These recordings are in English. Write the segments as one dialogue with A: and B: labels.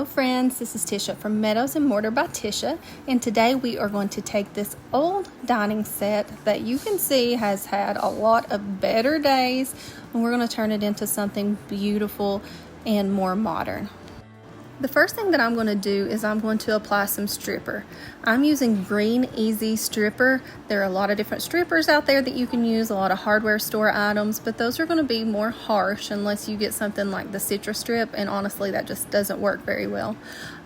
A: Hello friends, this is Tisha from Meadows and Mortar by Tisha, and today we are going to take this old dining set that you can see has had a lot of better days, and we're going to turn it into something beautiful and more modern. The first thing that I'm going to do is I'm going to apply some stripper. I'm using Green Easy stripper. There are a lot of different strippers out there that you can use, a lot of hardware store items, but those are going to be more harsh unless you get something like the Citrus strip, and honestly that just doesn't work very well.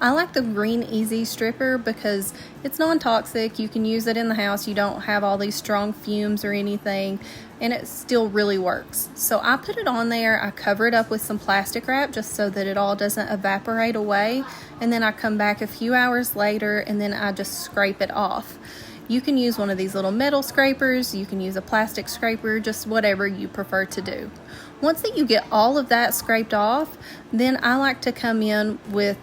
A: I like the Green Easy stripper because it's non-toxic. You can use it in the house. You don't have all these strong fumes or anything, and it still really works. So I put it on there, I cover it up with some plastic wrap just so that it all doesn't evaporate away, and then I come back a few hours later and then I just scrape it off. You can use one of these little metal scrapers, you can use a plastic scraper, just whatever you prefer to do. Once that you get all of that scraped off, then I like to come in with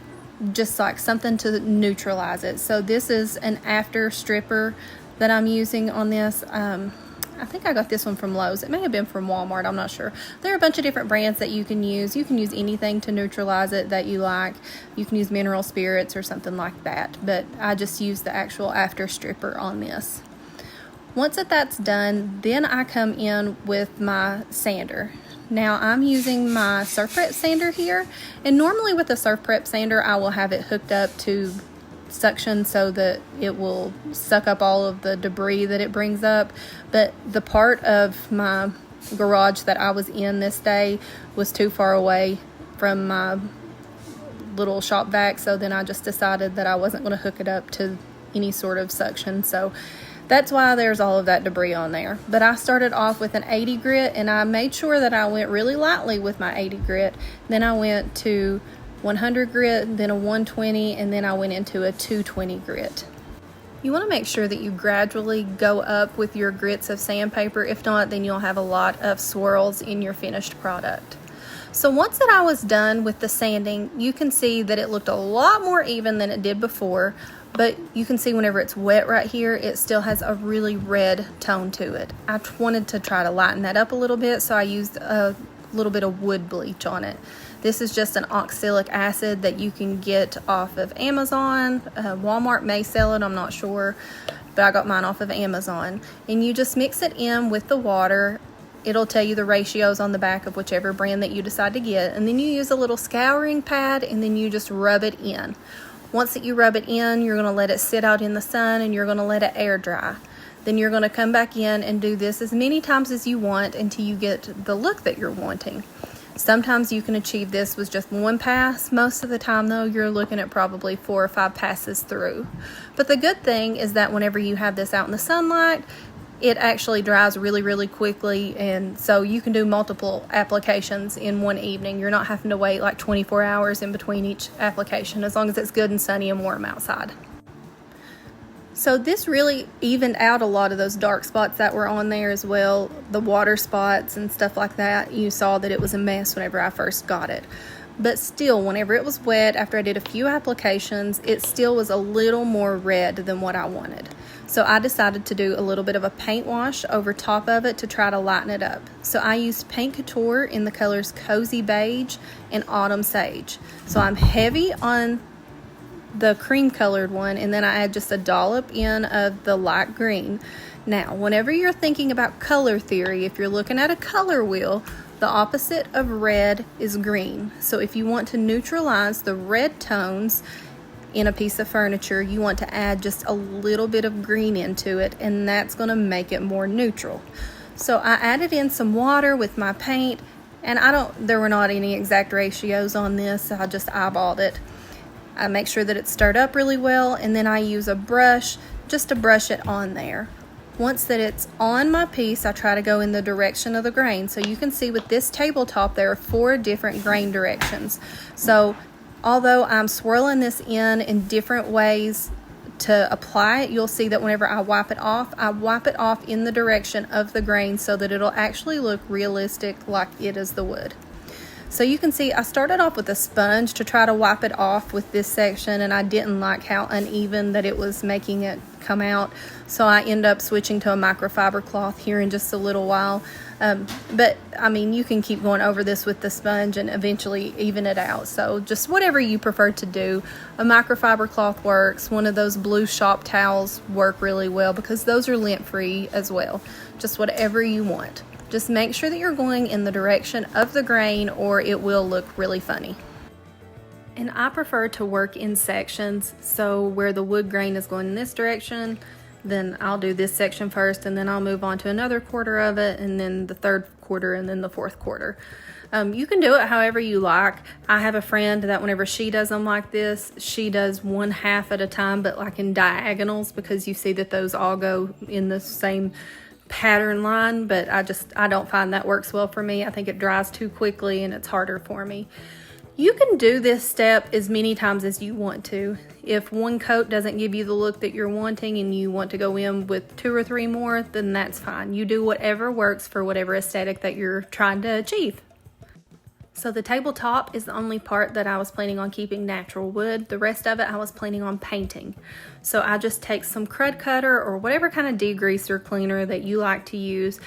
A: just like something to neutralize it. So this is an after stripper that I'm using on this. I think I got this one from Lowe's. It may have been from Walmart, I'm not sure. There are a bunch of different brands that you can use. You can use anything to neutralize it that you like. You can use mineral spirits or something like that, but I just use the actual after stripper on this. Once that's done, then I come in with my sander. Now I'm using my SurfPrep Sander here, and normally with a SurfPrep Sander I will have it hooked up to suction so that it will suck up all of the debris that it brings up, but the part of my garage that I was in this day was too far away from my little shop vac, so then I just decided that I wasn't going to hook it up to any sort of suction, so that's why there's all of that debris on there. But I started off with an 80 grit, and I made sure that I went really lightly with my 80 grit. Then I went to 100 grit, then a 120, and then I went into a 220 grit. You want to make sure that you gradually go up with your grits of sandpaper. If not, then you'll have a lot of swirls in your finished product. So once that I was done with the sanding, you can see that it looked a lot more even than it did before, but you can see whenever it's wet right here, it still has a really red tone to it. I wanted to try to lighten that up a little bit, so I used a little bit of wood bleach on it. This is just an oxalic acid that you can get off of Amazon. Walmart may sell it, I'm not sure, but I got mine off of Amazon. And you just mix it in with the water. It'll tell you the ratios on the back of whichever brand that you decide to get. And then you use a little scouring pad, and then you just rub it in. Once that you rub it in, you're going to let it sit out in the sun, and you're going to let it air dry. Then you're going to come back in and do this as many times as you want until you get the look that you're wanting. Sometimes you can achieve this with just one pass. Most of the time though, you're looking at probably 4 or 5 passes through. But the good thing is that whenever you have this out in the sunlight, it actually dries really quickly, and so you can do multiple applications in one evening. You're not having to wait like 24 hours in between each application, as long as it's good and sunny and warm outside. So this really evened out a lot of those dark spots that were on there as well, the water spots and stuff like that. You saw that it was a mess whenever I first got it. But still, whenever it was wet, after I did a few applications, it still was a little more red than what I wanted. So I decided to do a little bit of a paint wash over top of it to try to lighten it up. So I used Paint Couture in the colors Cozy Beige and Autumn Sage. So I'm heavy on the cream colored one, and then I add just a dollop in of the light green. Now, whenever you're thinking about color theory, if you're looking at a color wheel, the opposite of red is green. So if you want to neutralize the red tones in a piece of furniture, you want to add just a little bit of green into it, and that's going to make it more neutral. So I added in some water with my paint, and there were not any exact ratios on this, so I just eyeballed it. I make sure that it's stirred up really well, and then I use a brush just to brush it on there. Once that it's on my piece, I try to go in the direction of the grain. So you can see with this tabletop, there are 4 different grain directions. So although I'm swirling this in different ways to apply it, you'll see that whenever I wipe it off in the direction of the grain so that it'll actually look realistic like it is the wood. So you can see I started off with a sponge to try to wipe it off with this section, and I didn't like how uneven that it was making it come out. So I end up switching to a microfiber cloth here in just a little while. But I mean, you can keep going over this with the sponge and eventually even it out. So just whatever you prefer to do. A microfiber cloth works. One of those blue shop towels work really well because those are lint free as well. Just whatever you want. Just make sure that you're going in the direction of the grain or it will look really funny. And I prefer to work in sections, so where the wood grain is going in this direction, then I'll do this section first, and then I'll move on to another quarter of it, and then the third quarter, and then the fourth quarter. You can do it however you like. I have a friend that whenever she does them like this, she does one half at a time, but like in diagonals, because you see that those all go in the same pattern line, but I don't find that works well for me. I think it dries too quickly and it's harder for me. You can do this step as many times as you want to. If one coat doesn't give you the look that you're wanting and you want to go in with 2 or 3 more, then that's fine. You do whatever works for whatever aesthetic that you're trying to achieve. So the tabletop is the only part that I was planning on keeping natural wood. The rest of it I was planning on painting. So I just take some crud cutter or whatever kind of degreaser cleaner that you like to use.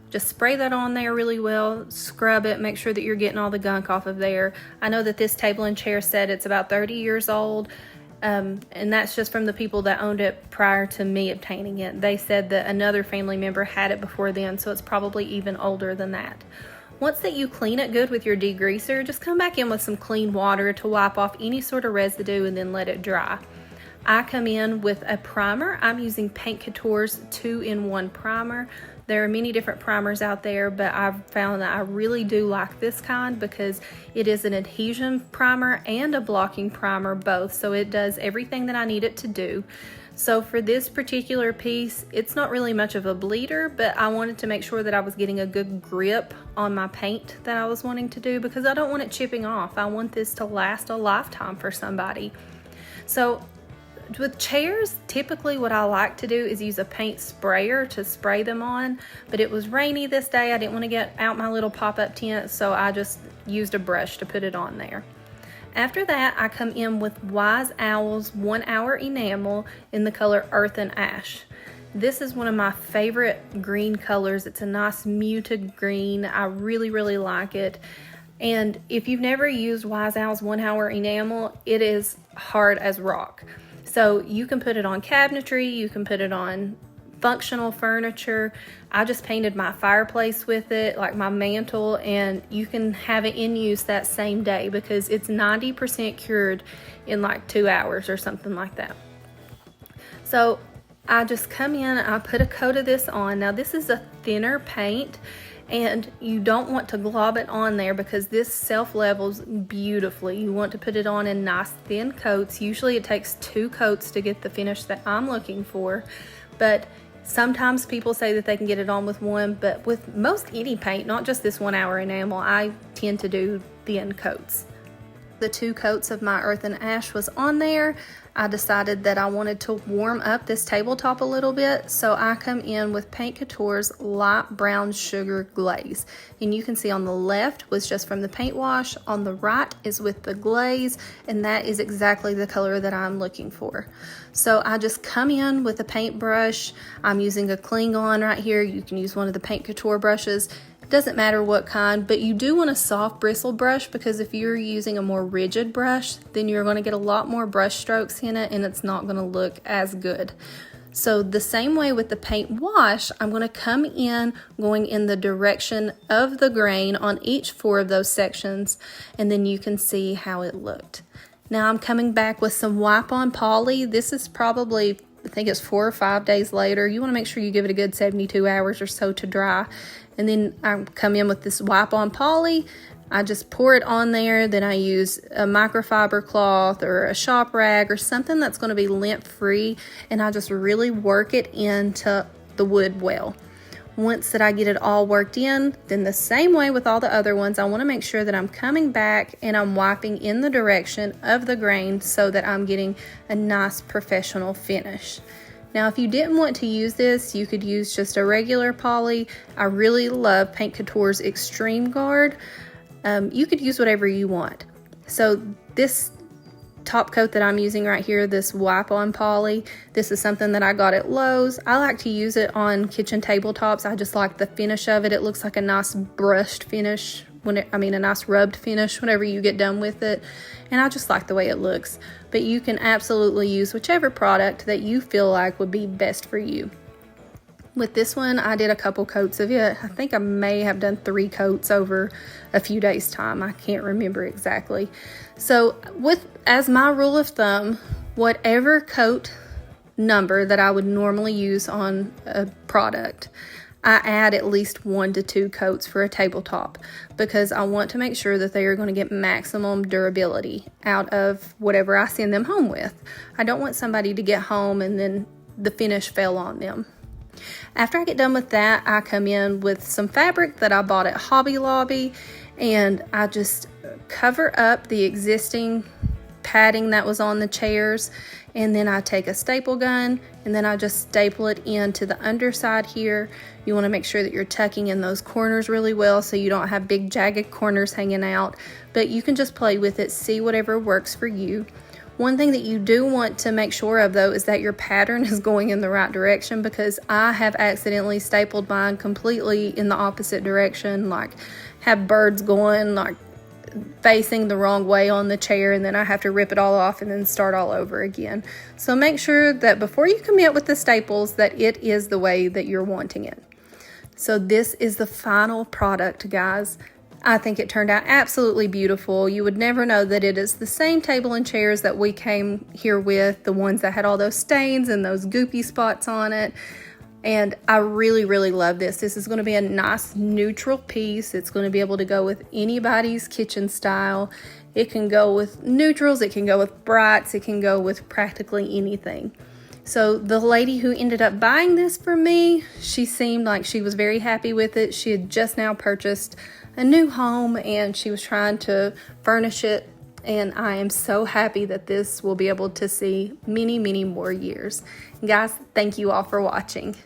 A: Just spray that on there really well, scrub it, make sure that you're getting all the gunk off of there. I know that this table and chair set, it's about 30 years old, and that's just from the people that owned it prior to me obtaining it. They said that another family member had it before then, so it's probably even older than that. Once that you clean it good with your degreaser, just come back in with some clean water to wipe off any sort of residue and then let it dry. I come in with a primer. I'm using Paint Couture's 2-in-1 primer. There are many different primers out there, but I've found that I really do like this kind because it is an adhesion primer and a blocking primer both, so it does everything that I need it to do. So for this particular piece, it's not really much of a bleeder, but I wanted to make sure that I was getting a good grip on my paint that I was wanting to do because I don't want it chipping off. I want this to last a lifetime for somebody. So with chairs, typically what I like to do is use a paint sprayer to spray them on, but it was rainy this day. I didn't want to get out my little pop-up tent, so I just used a brush to put it on there. After that, I come in with Wise Owl's 1 Hour Enamel in the color Earth and Ash. This is one of my favorite green colors. It's a nice muted green. I really, really like it. And if you've never used Wise Owl's 1 Hour Enamel, it is hard as rock. So you can put it on cabinetry, you can put it on functional furniture. I just painted my fireplace with it, like my mantle, and you can have it in use that same day because it's 90% cured in like 2 hours or something like that. So I just come in, I put a coat of this on. Now this is a thinner paint, and you don't want to glob it on there because this self-levels beautifully. You want to put it on in nice thin coats. Usually it takes 2 coats to get the finish that I'm looking for, but sometimes people say that they can get it on with 1, but with most any paint, not just this 1 Hour Enamel, I tend to do thin coats. The 2 coats of my Earth and Ash was on there. I decided that I wanted to warm up this tabletop a little bit, so I come in with Paint Couture's Light Brown Sugar Glaze. And you can see on the left was just from the paint wash, on the right is with the glaze, and that is exactly the color that I'm looking for. So I just come in with a paintbrush. I'm using a Klingon right here. You can use one of the Paint Couture brushes. Doesn't matter what kind, but you do want a soft bristle brush because if you're using a more rigid brush, then you're going to get a lot more brush strokes in it and it's not going to look as good. So the same way with the paint wash, I'm going to come in going in the direction of the grain on each 4 of those sections, and then you can see how it looked. Now I'm coming back with some wipe-on poly. This is probably, I think it's 4 or 5 days later. You want to make sure you give it a good 72 hours or so to dry. And then I come in with this wipe-on poly. I just pour it on there. Then I use a microfiber cloth or a shop rag or something that's going to be lint-free. And I just really work it into the wood well. Once that I get it all worked in, then the same way with all the other ones, I want to make sure that I'm coming back and I'm wiping in the direction of the grain so that I'm getting a nice professional finish. Now, if you didn't want to use this, you could use just a regular poly. I really love Paint Couture's Extreme Guard. You could use whatever you want. So this top coat that I'm using right here, this wipe on poly, this is something that I got at Lowe's. I like to use it on kitchen tabletops. I just like the finish of it. It looks like a nice brushed finish, a nice rubbed finish whenever you get done with it, and I just like the way it looks. But you can absolutely use whichever product that you feel like would be best for you. With this one, I did a couple coats of it. I think I may have done 3 coats over a few days' time. I can't remember exactly. So as my rule of thumb, whatever coat number that I would normally use on a product, I add at least 1 to 2 coats for a tabletop, because I want to make sure that they are going to get maximum durability out of whatever I send them home with. I don't want somebody to get home and then the finish fell on them. After I get done with that, I come in with some fabric that I bought at Hobby Lobby, and I just cover up the existing padding that was on the chairs, and then I take a staple gun and then I just staple it into the underside here. You want to make sure that you're tucking in those corners really well so you don't have big jagged corners hanging out, but you can just play with it, see whatever works for you. One thing that you do want to make sure of, though, is that your pattern is going in the right direction, because I have accidentally stapled mine completely in the opposite direction, like have birds going like facing the wrong way on the chair, and then I have to rip it all off and then start all over again. So make sure that before you commit with the staples that it is the way that you're wanting it. So this is the final product, guys. I think it turned out absolutely beautiful. You would never know that it is the same table and chairs that we came here with, the ones that had all those stains and those goopy spots on it. And I really, really love this. This is going to be a nice neutral piece. It's going to be able to go with anybody's kitchen style. It can go with neutrals, it can go with brights, it can go with practically anything. So the lady who ended up buying this for me, she seemed like she was very happy with it. She had just now purchased a new home and she was trying to furnish it, and I am so happy that this will be able to see many, many more years. Guys, thank you all for watching.